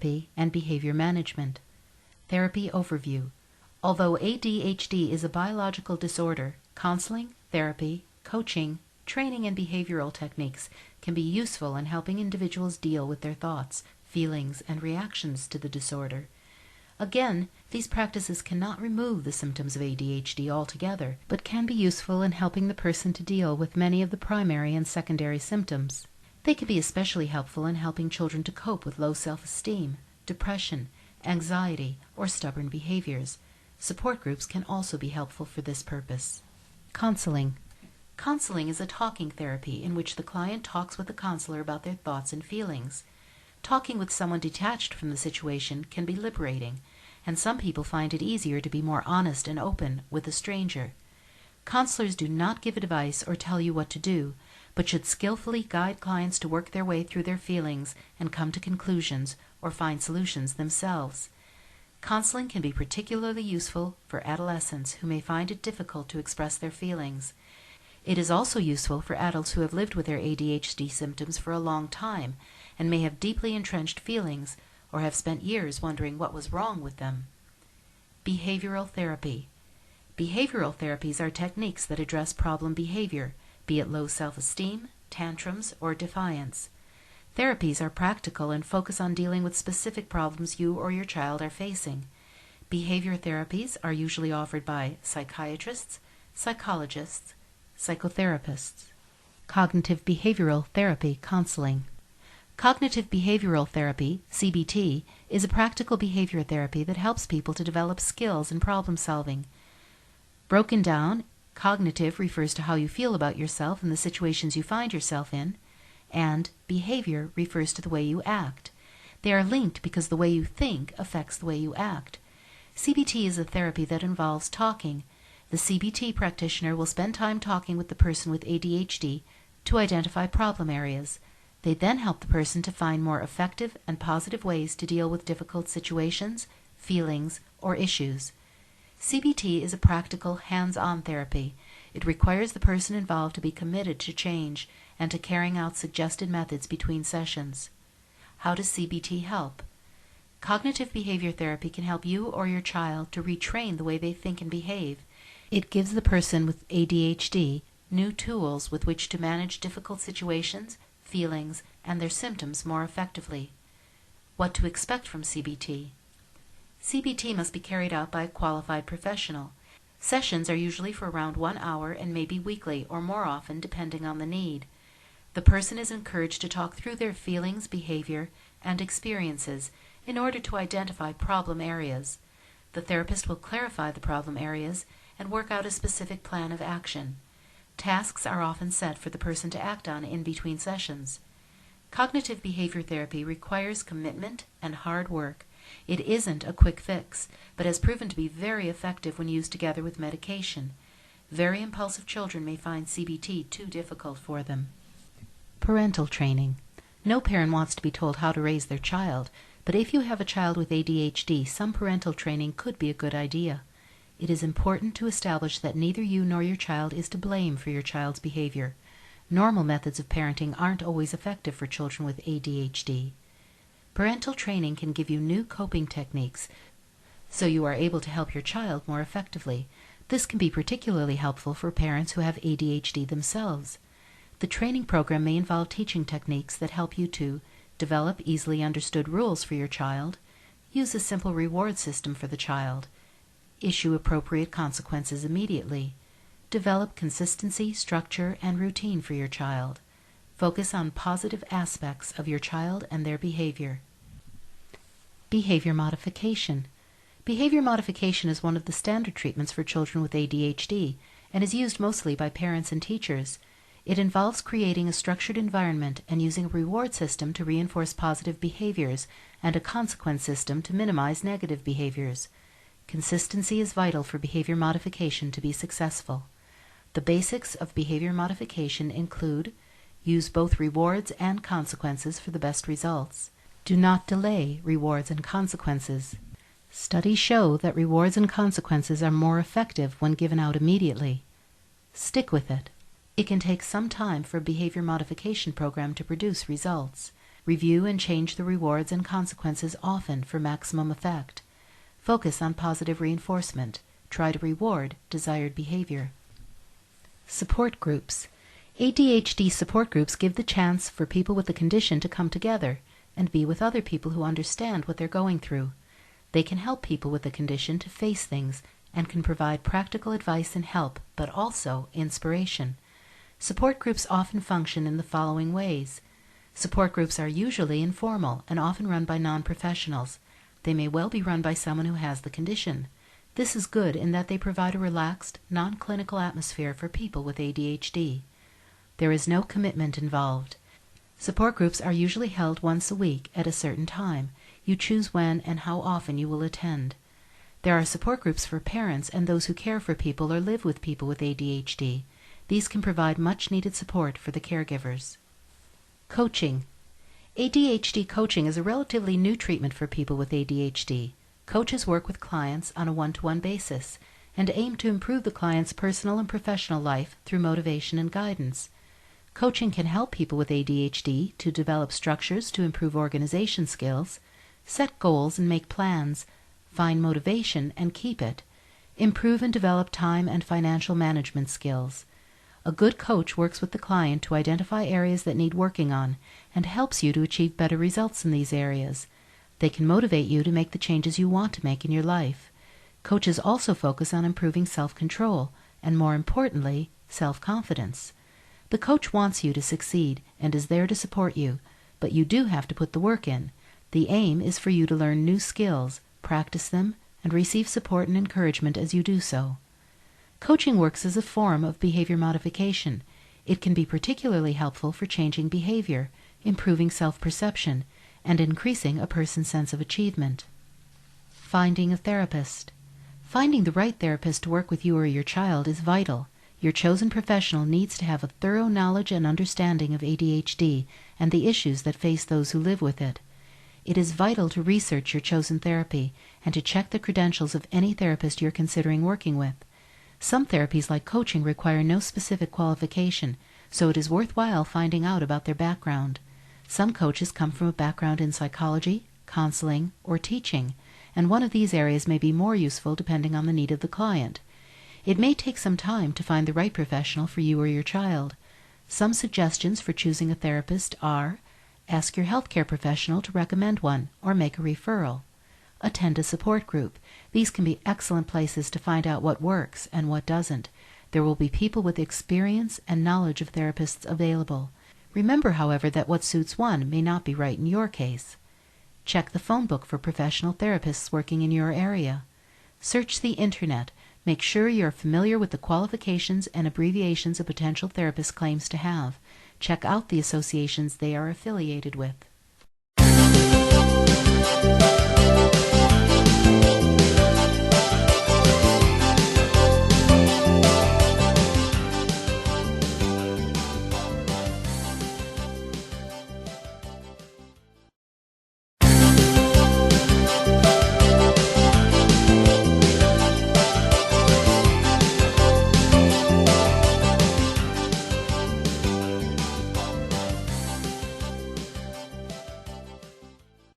therapy and behavior management. Therapy overview. Although ADHD is a biological disorder, counseling, therapy, coaching, training, and behavioral techniques can be useful in helping individuals deal with their thoughts, feelings, and reactions to the disorder. Again, these practices cannot remove the symptoms of ADHD altogether, but can be useful in helping the person to deal with many of the primary and secondary symptoms. They can be especially helpful in helping children to cope with low self-esteem, depression, anxiety, or stubborn behaviors. Support groups can also be helpful for this purpose. Counseling. Counseling is a talking therapy in which the client talks with the counselor about their thoughts and feelings. Talking with someone detached from the situation can be liberating, and some people find it easier to be more honest and open with a stranger. Counselors do not give advice or tell you what to do, but should skillfully guide clients to work their way through their feelings and come to conclusions or find solutions themselves. Counseling can be particularly useful for adolescents who may find it difficult to express their feelings. It is also useful for adults who have lived with their ADHD symptoms for a long time and may have deeply entrenched feelings or have spent years wondering what was wrong with them. Behavioral therapy. Behavioral therapies are techniques that address problem behavior, be it low self-esteem, tantrums, or defiance. Therapies are practical and focus on dealing with specific problems you or your child are facing. Behavior therapies are usually offered by psychiatrists, psychologists, psychotherapists. Cognitive behavioral therapy counseling. Cognitive behavioral therapy, CBT, is a practical behavior therapy that helps people to develop skills in problem solving. Broken down, cognitive refers to how you feel about yourself and the situations you find yourself in, and behavior refers to the way you act. They are linked because the way you think affects the way you act. CBT is a therapy that involves talking. The CBT practitioner will spend time talking with the person with ADHD to identify problem areas. They then help the person to find more effective and positive ways to deal with difficult situations, feelings, or issues. CBT is a practical, hands-on therapy. It requires the person involved to be committed to change and to carrying out suggested methods between sessions. How does CBT help? Cognitive behavior therapy can help you or your child to retrain the way they think and behave. It gives the person with ADHD new tools with which to manage difficult situations, feelings, and their symptoms more effectively. What to expect from CBT? CBT must be carried out by a qualified professional. Sessions are usually for around 1 hour and may be weekly or more often depending on the need. The person is encouraged to talk through their feelings, behavior, and experiences in order to identify problem areas. The therapist will clarify the problem areas and work out a specific plan of action. Tasks are often set for the person to act on in between sessions. Cognitive behavior therapy requires commitment and hard work. It isn't a quick fix, but has proven to be very effective when used together with medication. Very impulsive children may find CBT too difficult for them. Parental training. No parent wants to be told how to raise their child, but if you have a child with ADHD, some parental training could be a good idea. It is important to establish that neither you nor your child is to blame for your child's behavior. Normal methods of parenting aren't always effective for children with ADHD. Parental training can give you new coping techniques, so you are able to help your child more effectively. This can be particularly helpful for parents who have ADHD themselves. The training program may involve teaching techniques that help you to develop easily understood rules for your child, use a simple reward system for the child, issue appropriate consequences immediately, develop consistency, structure, and routine for your child. Focus on positive aspects of your child and their behavior. Behavior modification. Behavior modification is one of the standard treatments for children with ADHD and is used mostly by parents and teachers. It involves creating a structured environment and using a reward system to reinforce positive behaviors and a consequence system to minimize negative behaviors. Consistency is vital for behavior modification to be successful. The basics of behavior modification include: use both rewards and consequences for the best results. Do not delay rewards and consequences. Studies show that rewards and consequences are more effective when given out immediately. Stick with it. It can take some time for a behavior modification program to produce results. Review and change the rewards and consequences often for maximum effect. Focus on positive reinforcement. Try to reward desired behavior. Support groups. ADHD support groups give the chance for people with the condition to come together and be with other people who understand what they're going through. They can help people with the condition to face things and can provide practical advice and help, but also inspiration. Support groups often function in the following ways. Support groups are usually informal and often run by non-professionals. They may well be run by someone who has the condition. This is good in that they provide a relaxed, non-clinical atmosphere for people with ADHD. There is no commitment involved. Support groups are usually held once a week at a certain time. You choose when and how often you will attend. There are support groups for parents and those who care for people or live with people with ADHD. These can provide much-needed support for the caregivers. Coaching. ADHD coaching is a relatively new treatment for people with ADHD. Coaches work with clients on a one-to-one basis and aim to improve the client's personal and professional life through motivation and guidance. Coaching can help people with ADHD to develop structures to improve organization skills, set goals and make plans, find motivation and keep it, improve and develop time and financial management skills. A good coach works with the client to identify areas that need working on and helps you to achieve better results in these areas. They can motivate you to make the changes you want to make in your life. Coaches also focus on improving self-control and, more importantly, self-confidence. The coach wants you to succeed and is there to support you, but you do have to put the work in. The aim is for you to learn new skills, practice them, and receive support and encouragement as you do so. Coaching works as a form of behavior modification. It can be particularly helpful for changing behavior, improving self-perception, and increasing a person's sense of achievement. Finding a therapist. Finding the right therapist to work with you or your child is vital. Your chosen professional needs to have a thorough knowledge and understanding of ADHD and the issues that face those who live with it. It is vital to research your chosen therapy and to check the credentials of any therapist you're considering working with. Some therapies like coaching require no specific qualification, so it is worthwhile finding out about their background. Some coaches come from a background in psychology, counseling, or teaching, and one of these areas may be more useful depending on the need of the client. It may take some time to find the right professional for you or your child. Some suggestions for choosing a therapist are: ask your healthcare professional to recommend one or make a referral. Attend a support group. These can be excellent places to find out what works and what doesn't. There will be people with experience and knowledge of therapists available. Remember, however, that what suits one may not be right in your case. Check the phone book for professional therapists working in your area. Search the Internet. Make sure you're familiar with the qualifications and abbreviations a potential therapist claims to have. Check out the associations they are affiliated with.